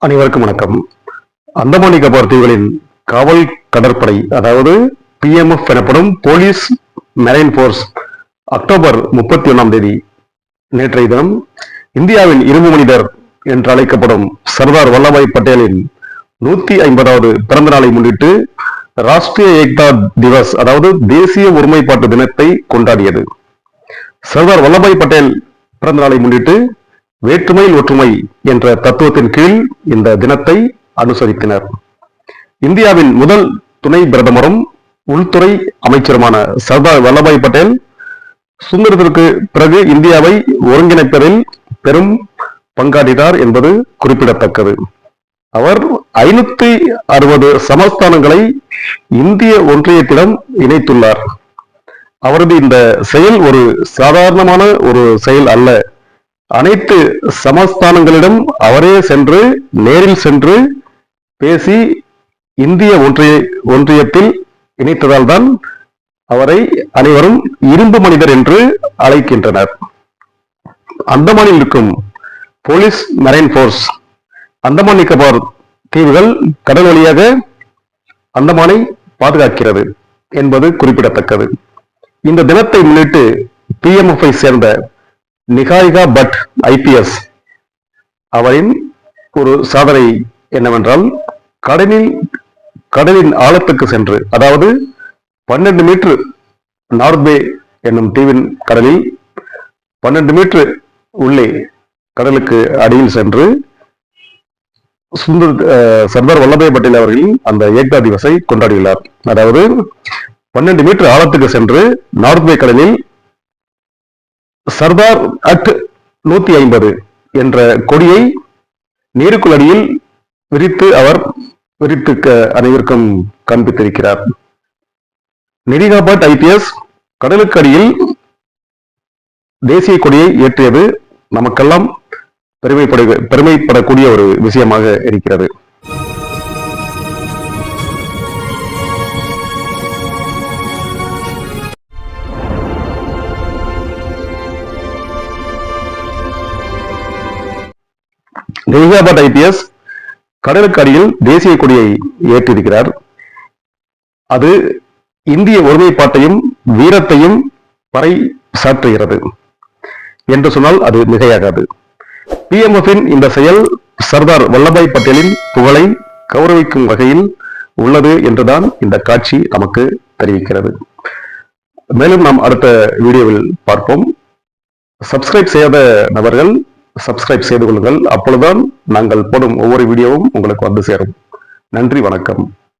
அனைவருக்கும் வணக்கம். அந்தமான் நிக்கோபார் தீவுகளின் காவல் கடற்படை, அதாவது PMF எனப்படும் போலீஸ் மெரைன் போர்ஸ், அக்டோபர் 31 நேற்றைய தினம் இந்தியாவின் இரும்பு மனிதர் என்று அழைக்கப்படும் சர்தார் வல்லபாய் பட்டேலின் 150வது பிறந்த நாளை முன்னிட்டு ராஷ்டிரிய ஏக்தா திவஸ், அதாவது தேசிய ஒருமைப்பாட்டு தினத்தை கொண்டாடியது. சர்தார் வல்லபாய் பட்டேல் பிறந்த நாளை முன்னிட்டு வேற்றுமையில் ஒற்றுமை என்ற தத்துவத்தின் கீழ் இந்த தினத்தை அனுசரித்தனர். இந்தியாவின் முதல் துணை பிரதமரும் உள்துறை அமைச்சருமான சர்தார் வல்லபாய் பட்டேல் சுதந்திரத்திற்கு பிறகு இந்தியாவை ஒருங்கிணைப்பதில் பெரும் பங்காற்றினார் என்பது குறிப்பிடத்தக்கது. அவர் 560 சமஸ்தானங்களை இந்திய ஒன்றியத்திடம் இணைத்துள்ளார். அவரது இந்த செயல் ஒரு சாதாரணமான ஒரு செயல் அல்ல. அனைத்து சமஸ்தானங்களிடம் அவரே நேரில் சென்று பேசி இந்திய ஒன்றியத்தில் இணைத்ததால் தான் அவரை அனைவரும் இரும்பு மனிதர் என்று அழைக்கின்றனர். அந்தமானில் இருக்கும் police marine force Andaman Nicobar தீவுகள் கடல் வழியாக அந்தமானை பாதுகாக்கிறது என்பது குறிப்பிடத்தக்கது. இந்த தினத்தை முன்னிட்டு PMF சேர்ந்த நிகாரிகா பட் IPS அவரின் ஒரு சாதனை என்னவென்றால், கடலின் ஆழத்துக்கு சென்று, அதாவது 12 மீட்டர் நார்த் பே என்னும் தீவின் கடலில் 12 மீட்டர் உள்ளே கடலுக்கு அடியில் சென்று சர்தார் வல்லபாய் பட்டேல் அவர்களின் அந்த ஏக்தா திவஸை கொண்டாடியுள்ளார். அதாவது 12 மீட்டர் ஆழத்துக்கு சென்று நார்த் பே கடலில் சர்தார் அட் 150 என்ற கொடியை நீருக்குள் அடியில் அவர் விரித்து அனைவருக்கும் காண்பித்திருக்கிறார். நிகாரிகா பட் IPS கடலுக்கு அடியில் தேசிய கொடியை ஏற்றியது நமக்கெல்லாம் பெருமைப்படக்கூடிய ஒரு விஷயமாக இருக்கிறது. நிகாரிகா பட் IPS கடலுக்கு அடியில் தேசிய கொடியை ஏற்றிருக்கிறார். அது இந்திய ஒருமைப்பாட்டையும் வீரத்தையும் பறை சாற்றுகிறது என்று சொன்னால் அது மிகையாகாது. PMF-இன் இந்த செயல் சர்தார் வல்லபாய் பட்டேலின் புகழை கௌரவிக்கும் வகையில் உள்ளது என்றுதான் இந்த காட்சி நமக்கு தெரிவிக்கிறது. மேலும் நாம் அடுத்த வீடியோவில் பார்ப்போம். சப்ஸ்கிரைப் செய்யாத நபர்கள் சப்ஸ்கிரைப் செய்து கொள்ளுங்கள். அப்பொழுதுதான் நாங்கள் போடும் ஒவ்வொரு வீடியோவும் உங்களுக்கு வந்து சேரும். நன்றி, வணக்கம்.